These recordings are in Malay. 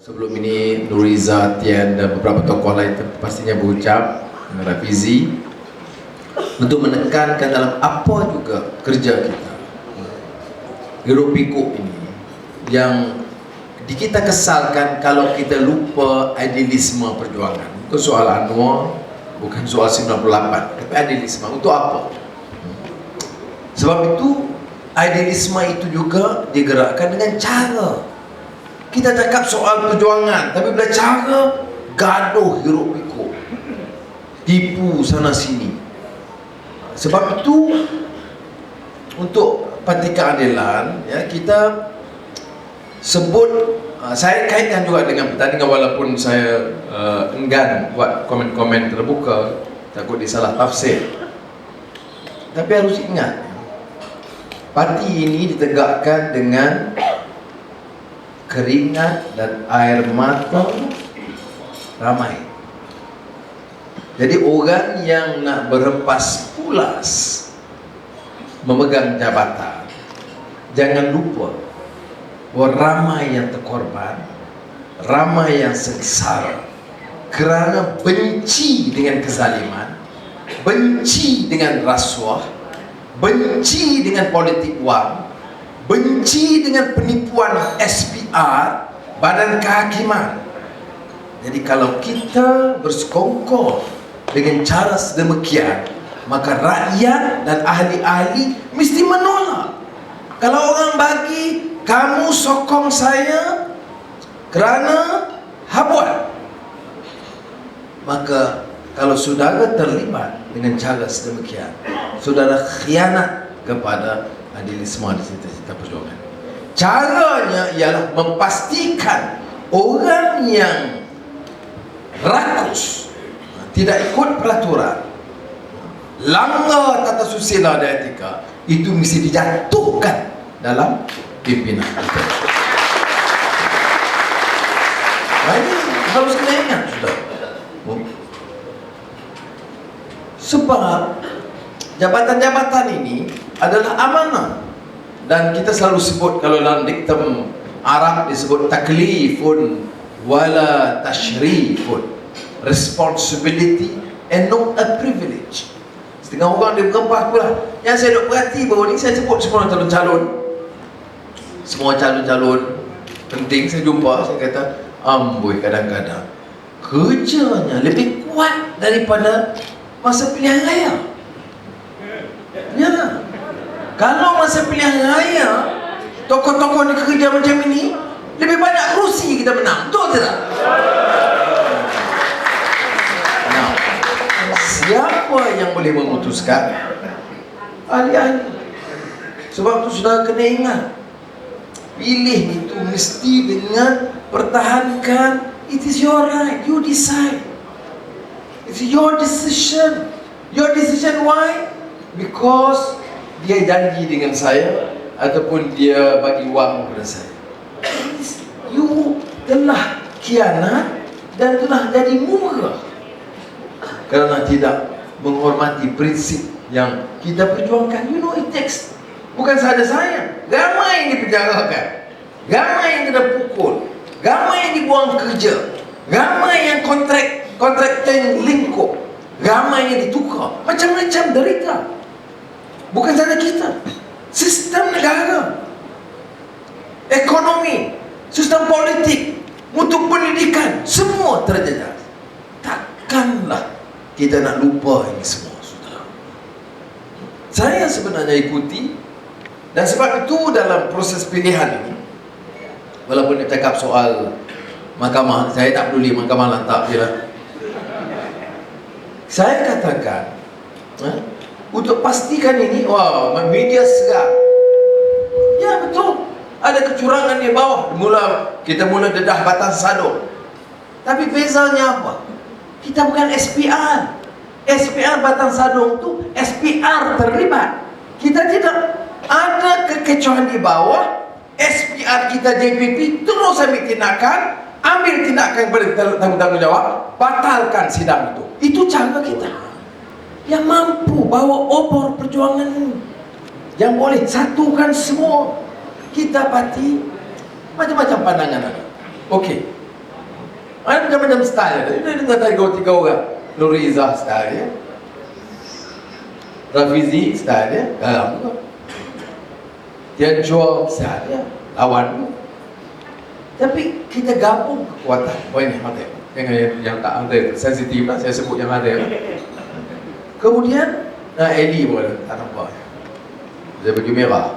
Sebelum ini Nuriza, Tian dan beberapa tokoh lain pastinya berucap Rafizi untuk menekankan dalam apa juga kerja kita. Hiruk pikuk ini yang kita kesalkan kalau kita lupa idealisme perjuangan. Bukan soal Anwar, bukan soal 98, tapi idealisme untuk apa? Sebab itu idealisme itu juga digerakkan dengan cara. Kita cakap soal perjuangan, tapi bila cara gaduh hiruk pikuk, tipu sana sini. Sebab itu untuk parti keadilan, ya, kita sebut, saya kaitkan juga dengan pertandingan, walaupun saya enggan buat komen-komen terbuka, takut disalah tafsir. Tapi harus ingat, parti ini ditegakkan dengan keringat dan air mata ramai. Jadi orang yang nak berempas pulas memegang jabatan, jangan lupa bahawa ramai yang terkorban, ramai yang sengsara kerana benci dengan kezaliman, benci dengan rasuah, benci dengan politik wang, benci dengan penipuan SPR, Badan Kehakiman. Jadi kalau kita bersekongkol dengan cara sedemikian, maka rakyat dan ahli-ahli mesti menolak. Kalau orang bagi, kamu sokong saya kerana habuat, maka kalau saudara terlibat dengan cara sedemikian, saudara khianat kepada idealisme dan cita-cita perjuangan. Caranya ialah memastikan orang yang rakus, tidak ikut peraturan, langgar tata susila dan etika, itu mesti dijatuhkan dalam pimpinan kita. Nah, ini harus kena ingat, sudah. Sebab jabatan-jabatan ini adalah amanah, dan kita selalu sebut, kalau dalam diktum Arab disebut taklifun wala tashrifun, responsibility and not a privilege. Setengah orang dia berempat pula. Yang saya duk perhati bahawa ni, saya sebut semua calon-calon, semua calon-calon penting saya jumpa, saya kata amboi, kadang-kadang kerjanya lebih kuat daripada masa pilihan raya. Ya, kalau masa pilihan raya tokoh-tokoh ni kerja macam ini, lebih banyak kerusi kita menang, betul tak? Nah, siapa yang boleh memutuskan? Ahli-ahli. Sebab tu sudah kena ingat, pilih itu mesti dengan pertahankan. It is your right, you decide. It's your decision. Your decision, why? Because dia janji dengan saya ataupun dia bagi wang kepada saya. You telah khianat dan telah jadi murah kerana tidak menghormati prinsip yang kita perjuangkan. You know, it takes, bukan sahaja saya, ramai yang dipenjarakan, ramai yang kena pukul, ramai yang dibuang kerja, ramai yang kontrak yang lingkup, ramai yang ditukar, macam-macam derita. Bukan sahaja kita, sistem negara, ekonomi, sistem politik, mutu pendidikan, semua terjejas. Takkanlah kita nak lupa ini semua, saudara. Saya sebenarnya ikuti, dan sebab itu dalam proses pilihan ini, walaupun dia cakap soal mahkamah, saya tak peduli mahkamah lantak je lah. Saya katakan, untuk pastikan ini, wah, media serang. Ya, betul, ada kecurangan di bawah. Kita mula dedah Batan Sadong. Tapi bezanya apa? Kita bukan SPR. SPR Batan Sadong tu SPR terlibat. Kita tidak ada kekecohan di bawah. SPR kita JPP terus ambil tindakan, bertanggungjawab, batalkan sidang itu. Itu cara kita yang mampu bawa obor perjuangan ini, yang boleh satukan semua. Kita parti macam-macam pandangan ada. Okey, Ada macam-macam style. Dia dengar tadi tiga orang. Nuri Izzah style dia, Rafizi style dia, dalam tu. Tian Chua style dia, lawan tu. Tapi kita gabung kekuatan. Oh ini ada. Yang tak ada, sensitif lah saya sebut yang ada. Kemudian Eli pun tak nampak. Dia baju merah.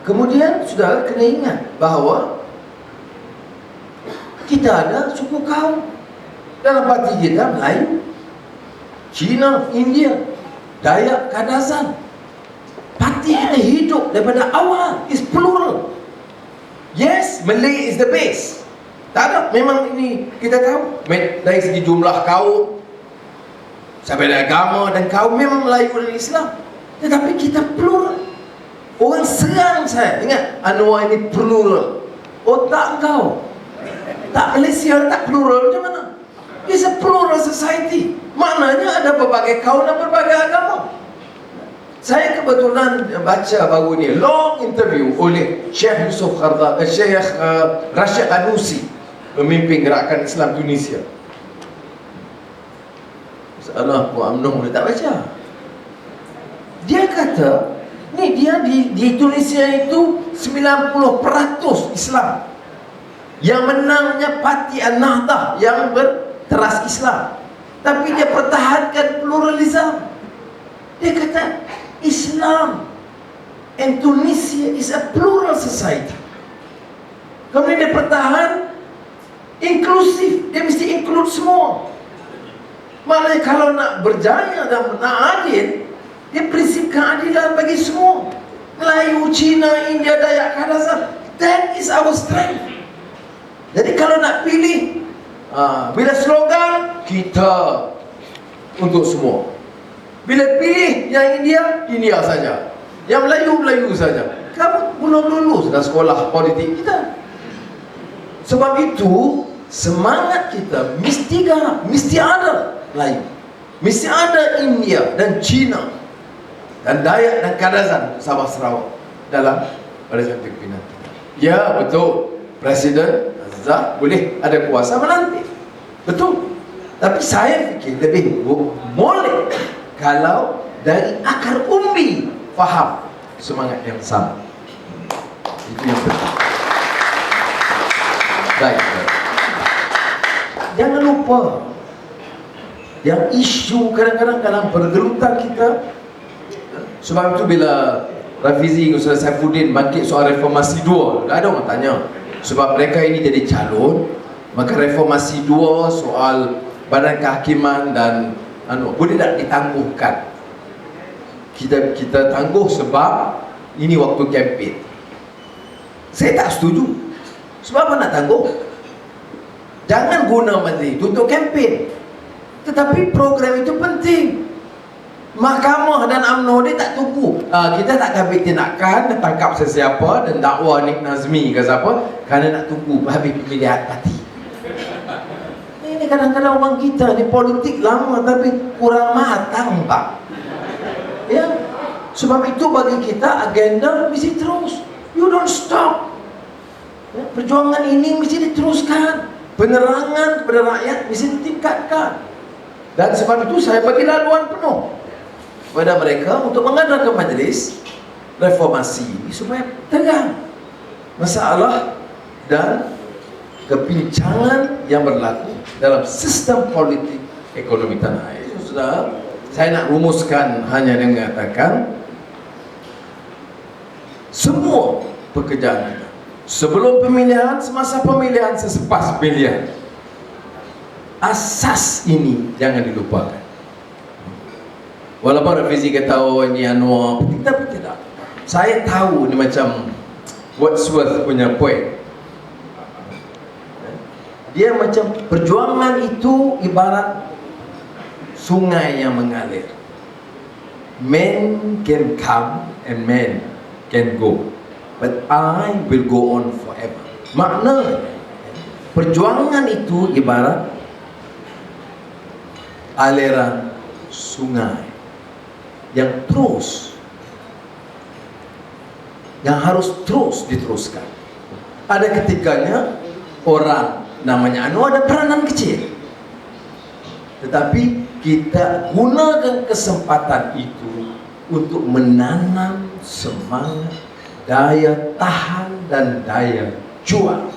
Kemudian saudara kena ingat bahawa kita ada suku kaum dalam parti kita. Melayu, Cina, India, Dayak, Kadazan. Parti kita hidup daripada awal, is plural. Yes, Malay is the base. Tak ada, memang ini kita tahu dari segi jumlah kaum, sampai dari agama dan kaum, memang Melayu dan Islam. Tetapi kita plural. Orang serang saya, ingat Anwar ini plural. Oh tak kau, tak Malaysia tak plural macam mana? It's a plural society. Maknanya ada berbagai kaum dan berbagai agama. Saya kebetulan baca baru ni long interview oleh Syekh Yusuf Qaradawi, Syekh Rashid Anusi, pemimpin gerakan Islam Tunisia. Masalah Puan UMNO dia tak baca. Dia kata ni dia di Tunisia itu 90% Islam. Yang menangnya Parti An-Nahdah yang berteras Islam. Tapi dia pertahankan pluralism. Dia kata Islam and Tunisia is a plural society. Kemudian dia pertahan inklusif. Dia mesti include semua. Maknanya kalau nak berjaya dan nak adil, dia prinsip keadilan bagi semua. Melayu, Cina, India, Dayak, Kadazan. That is our strength. Jadi kalau nak pilih, bila slogan, kita untuk semua. Bila pilih yang India, India saja. Yang Melayu, Melayu saja. Kamu belum lulus dalam sekolah politik kita. Sebab itu, semangat kita mesti ada Melayu, mesti ada India dan Cina dan Dayak dan Kadazan, Sabah Sarawak dalam barisan pimpinan kita. Ya betul, Presiden Azhar boleh ada kuasa melantik, betul. Tapi saya fikir lebih boleh kalau dari akar umbi faham semangat yang sama. Itu yang penting. Baik. Jangan lupa yang isu kadang-kadang dalam pergelutan kita. Sebab itu bila Rafizi Ustaz Saifuddin bangkit soal reformasi 2, tak ada orang tanya. Sebab mereka ini jadi calon, maka reformasi 2 soal badan kehakiman dan boleh tak ditangguhkan? Kita tangguh sebab ini waktu kempen. Saya tak setuju. Sebab apa nak tangguh? Jangan guna menteri itu untuk kempen. Tetapi program itu penting. Mahkamah dan UMNO dia tak tunggu. Kita tak habis tindakan tangkap sesiapa dan dakwa Nik Nazmi ke siapa, kerana nak tunggu habis pemilihan parti. Ini kadang-kadang orang kita ni politik lama tapi kurang matang, Pak. Ya. Sebab itu bagi kita agenda mesti terus. You don't stop. Ya, perjuangan ini mesti diteruskan. Penerangan kepada rakyat mesti ditingkatkan. Dan sebab itu saya bagi laluan penuh kepada mereka untuk mengadakan majlis reformasi supaya tegang masalah dan kepincangan yang berlaku dalam sistem politik ekonomi tanah air. Sudah, saya nak rumuskan hanya dengan mengatakan semua pekerjaan kita sebelum pemilihan, semasa pemilihan, selepas pemilihan, asas ini jangan dilupakan. Walaupun Rafizi kata oh ini Anwar, tapi tidak. Saya tahu ni macam Wordsworth punya poet. Dia macam perjuangan itu ibarat sungai yang mengalir. Men can come and men can go, but I will go on forever. Makna perjuangan itu ibarat aliran sungai yang terus, yang harus terus diteruskan. Ada ketikanya orang namanya Anwar ada peranan kecil. Tetapi kita gunakan kesempatan itu untuk menanam semangat, daya tahan dan daya juang,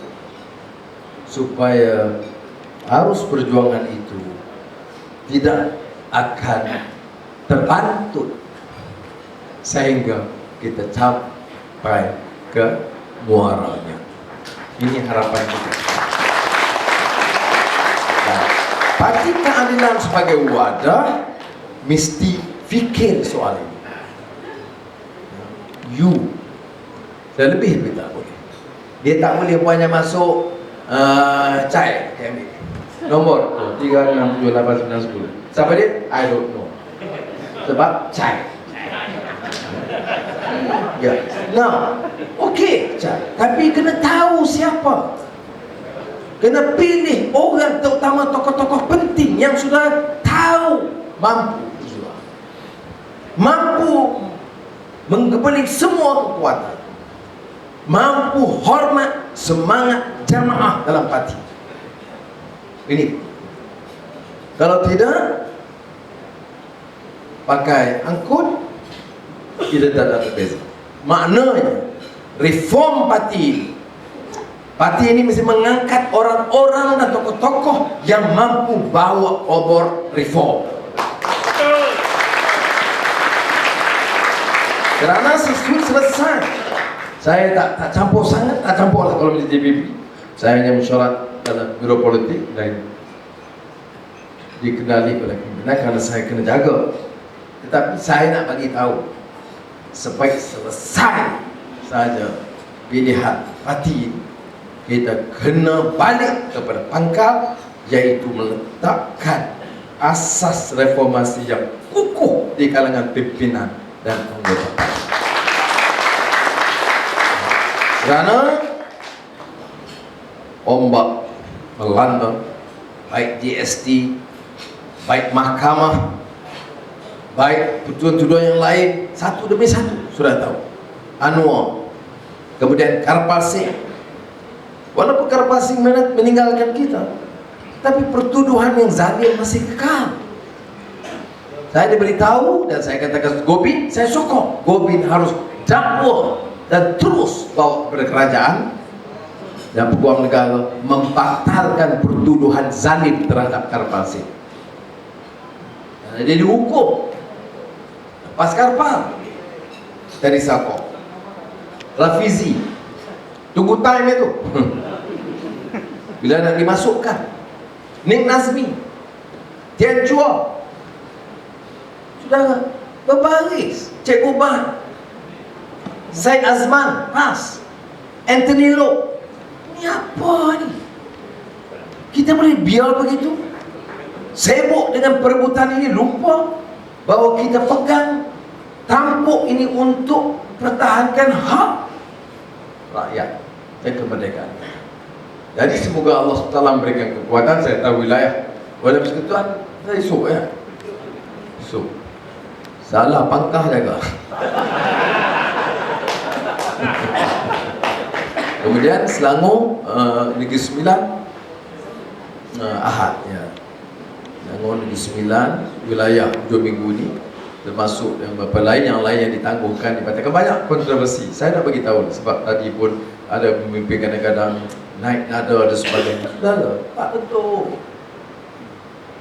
supaya arus perjuangan itu tidak akan terpantut sehingga kita capai ke muaranya. Ini harapan kita. Nah, parti keadilan sebagai wadah mesti fikir soal ini. Dan lebih tak boleh. Dia tak boleh puanya masuk cai KMB. Nombor 367810. Siapa dia? I don't know. Sebab cai. Ya. Nah, okey, cai. Tapi kena tahu siapa. Kena pilih orang, terutama tokoh-tokoh penting yang sudah tahu mampu menggebelik semua kekuatan, mampu hormat semangat jamaah dalam parti ini. Kalau tidak, pakai angkut, kita tak ada beza. Maknanya reform parti ini mesti mengangkat orang-orang dan tokoh-tokoh yang mampu bawa obor reform. Kerana selesai. Saya tak campur sangat, tak campur lah kalau menjadi JPP. Saya hanya mesyuarat dalam biro politik dan dikenali oleh pimpinan kerana saya kena jaga. Tetapi saya nak bagi tahu, supaya selesai saja pilihan parti, kita kena balik kepada pangkal, iaitu meletakkan asas reformasi yang kukuh di kalangan pimpinan dan anggota. Kerana ombak melanda, baik GST, baik mahkamah, baik tuduhan-tuduhan yang lain, satu demi satu sudah tahu. Anwar, kemudian Karpal Singh. Walaupun Karpal Singh meninggalkan kita, tapi pertuduhan yang zalim masih kekal. Saya diberitahu dan saya katakan Gobin, saya sokong Gobin harus dakwa dan terus bawa kepada kerajaan dan peguam negara membatalkan pertuduhan zalim terhadap Karpal Singh. Dan dia dihukum lepas Karpal dari Sako. Rafizi tunggu time itu bila nak dimasukkan. Ning Nazmi, Tian Chua sudah berbaris. Cikgu Bah, Syed Azman pas, Anthony Loh. Ini apa ni? Kita boleh biar begitu? Sibuk dengan perebutan ini, lupa bahawa kita pegang tampuk ini untuk pertahankan hak rakyat dan kemerdekaan. Jadi semoga Allah SWT memberikan kekuatan. Saya tahu wilayah Kuala Persekutuan, saya esok ya. Esok salah pangkah jaga. Kemudian Selangor Negeri Sembilan Ahad ya. Selangor Negeri Sembilan wilayah hujung minggu ni, termasuk yang beberapa lain yang ditangguhkan, dikatakan banyak kontroversi. Saya nak bagi tahu sebab tadi pun ada pemimpin kadang-kadang naik nada dan sebagainya. Sudahlah, tak betul.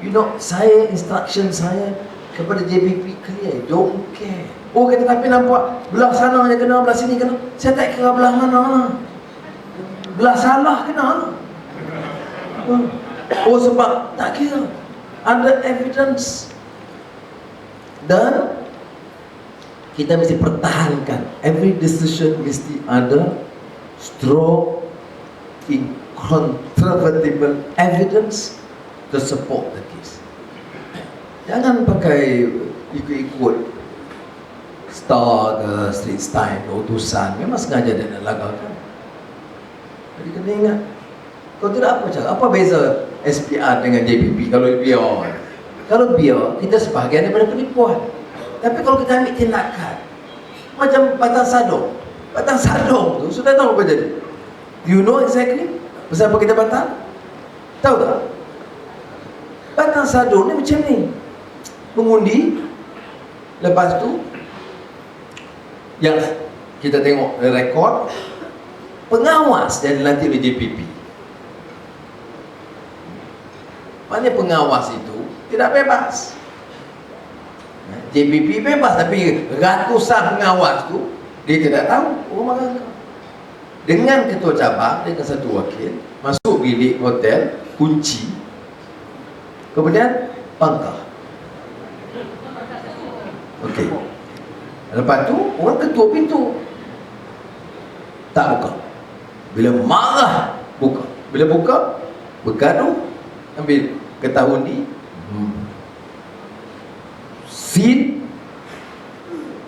You know, saya instruction saya kepada JPP clear, don't care. Oh kata tapi nampak belah sana yang kena, belah sini kena. Saya tak kira belah mana. Belah salah kena. Oh sebab tak kira. Ada evidence. Dan kita mesti pertahankan. Every decision mesti ada strong, incontrovertible evidence to support the case. Jangan pakai ikut-ikut Star ke Straits Times, utusan. Memang sengaja dia nak lagakan. Jadi kena ingat, kalau tidak apa cakap, apa beza SPR dengan JPP kalau biar? Kalau biar, kita sebahagian daripada penipuan. Tapi kalau kita ambil tindakan, macam Batang Sadong. Batang Sadong tu sudah tahu apa jadi. You know exactly pasal apa kita batal? Tahu tak? Batang sadung ni macam ni, mengundi. Lepas tu yang kita tengok rekod, pengawas yang dilantik oleh JPP. Maknanya pengawas itu tidak bebas. JPP bebas, tapi ratusan pengawas tu dia tidak tahu rumah kau. Dengan ketua cabang dengan satu wakil masuk bilik hotel, kunci, kemudian pangkah. Okey. Lepas tu orang ketua pintu tak buka. Bila marah buka. Bila buka bergaduh, ambil kertas undi, seed,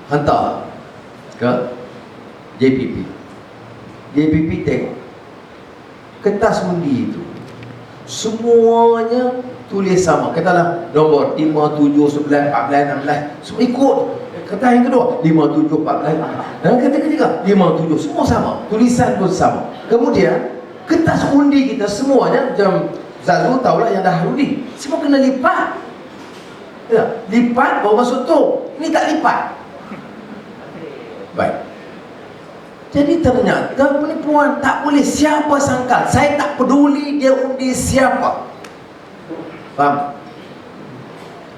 hantar ke JPP. JPP tengok kertas undi itu semuanya tulis sama. Katalah nombor 5, 7, 11, 14, 16, semua ikut. Kertas yang kedua 5, 7, 14, dan kertas ketiga 5, 7, semua sama, tulisan pun sama. Kemudian kertas undi kita semuanya, macam Zazul tahulah yang dah undi, semua kena lipat. Ya, lipat baru masuk tu. Ini tak lipat. Baik. Jadi ternyata penipuan tak boleh. Siapa sangka? Saya tak peduli dia undi siapa. Faham?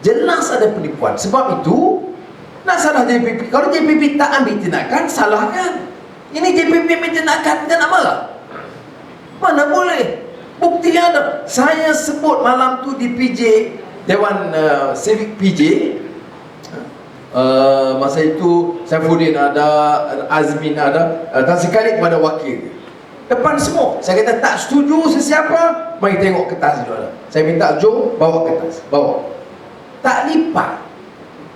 Jelas ada penipuan. Sebab itu nak salah JPP. Kalau JPP tak ambil tindakan, salahkan. Ini JPP ambil tindakan, kita nak marah? Mana boleh? Bukti ada. Saya sebut malam tu di PJ, Dewan Civic PJ. Masa itu Saifuddin ada, Azmin ada, dan sekali kepada wakil depan semua. Saya kata tak setuju sesiapa, mari tengok kertas itu ada. Saya minta jom bawa kertas, bawa. Tak lipat.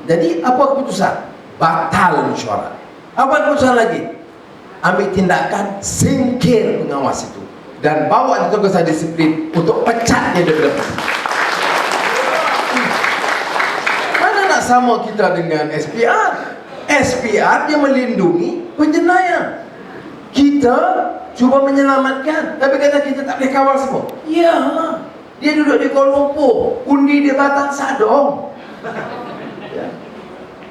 Jadi apa keputusan? Batal mesyuarat. Apa keputusan lagi? Ambil tindakan, singkir pengawas itu dan bawa dia ke Tugas Disiplin untuk pecat dia daripada posisi. Mana nak sama kita dengan SPR? SPR dia melindungi penjenayah. Kita cuba menyelamatkan, tapi kata kita tak boleh kawal semua. Ya, dia duduk di Kuala Lumpur, undi dia Batang Sadong. Ya.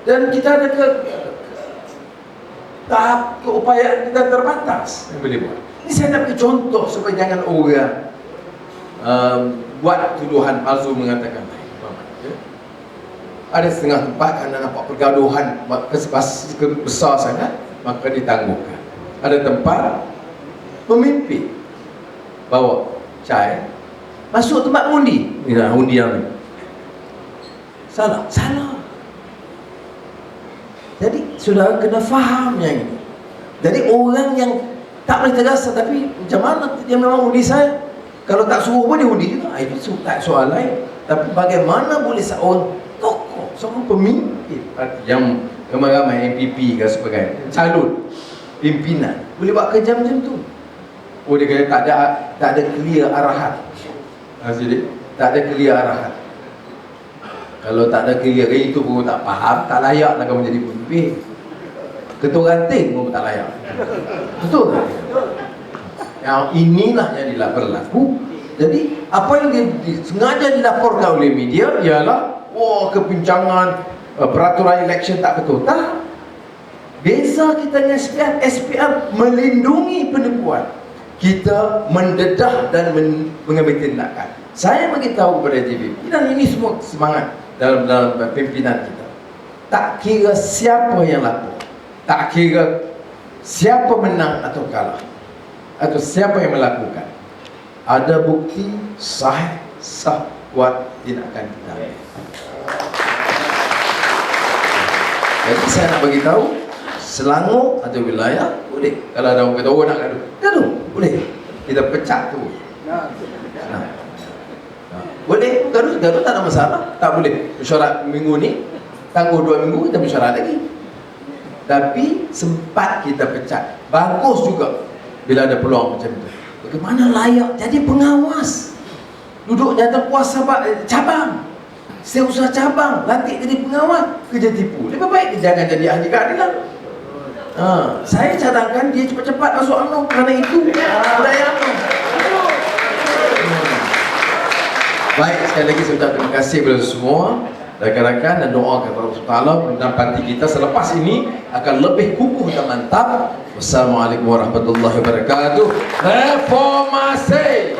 Dan kita ada tahap keupayaan kita terbatas yang boleh buat. Ini saya nak beri contoh supaya jangan orang buat tuduhan palsu mengatakan ya. Ada setengah tempat kerana nampak pergaduhan besar sangat, maka ditangguhkan. Ada tempat pemimpin bawa cai masuk tempat undi. Ini undi yang ni salah. Jadi saudara kena faham yang ini. Jadi orang yang tak boleh terasa, tapi macam mana dia memang undi saya, kalau tak suruh pun dia undi juga. Itu tak soal lain. Tapi bagaimana boleh seorang tokoh, seorang pemimpin yang ramai-ramai MPP dan sebagainya, calon pimpinan, boleh buat kerja macam tu? Oh, dia kata tak ada clear arahan. Jadi tak ada clear arahan. Kalau tak ada clear itu pun tak faham, tak layak nak kamu jadi pemimpin. Ketua ranting pun tak layak. Betul tak? Yang inilah yang berlaku. Jadi apa yang sengaja dilaporkan oleh media ialah kepincangan peraturan election tak betul. Tak. Beza kita dengan SPR. SPR melindungi penipuan. Kita mendedah dan mengambil tindakan. Saya beritahu kepada JPP, dan ini semua semangat dalam pimpinan kita. Tak kira siapa yang lapor, tak kira siapa menang atau kalah, atau siapa yang melakukan, ada bukti sah buat tindakan kita. Jadi saya nak bagi tahu, Selangor atau wilayah boleh. Kalau ada orang kata nak gaduh, boleh. Kita pecat tu. Boleh gaduh tak ada masalah. Tak boleh mesyuarat minggu ni, tangguh 2 minggu kita mesyuarat lagi. Tapi sempat kita pecat. Bagus juga bila ada peluang macam tu. Bagaimana layak jadi pengawas, duduk jawatan cabang, setiausaha cabang, lantik jadi pengawas, kerja tipu. Lebih baik jangan jadi ahli keadilan. Saya cadangkan dia cepat-cepat masuk UMNO kerana itu budaya UMNO. Baik, sekali lagi saya ucap terima kasih kepada semua rakan-rakan dan doa kepada Allah Taala mudah-mudahan parti kita selepas ini akan lebih kukuh dan mantap. Wassalamualaikum warahmatullahi wabarakatuh. Reformasi.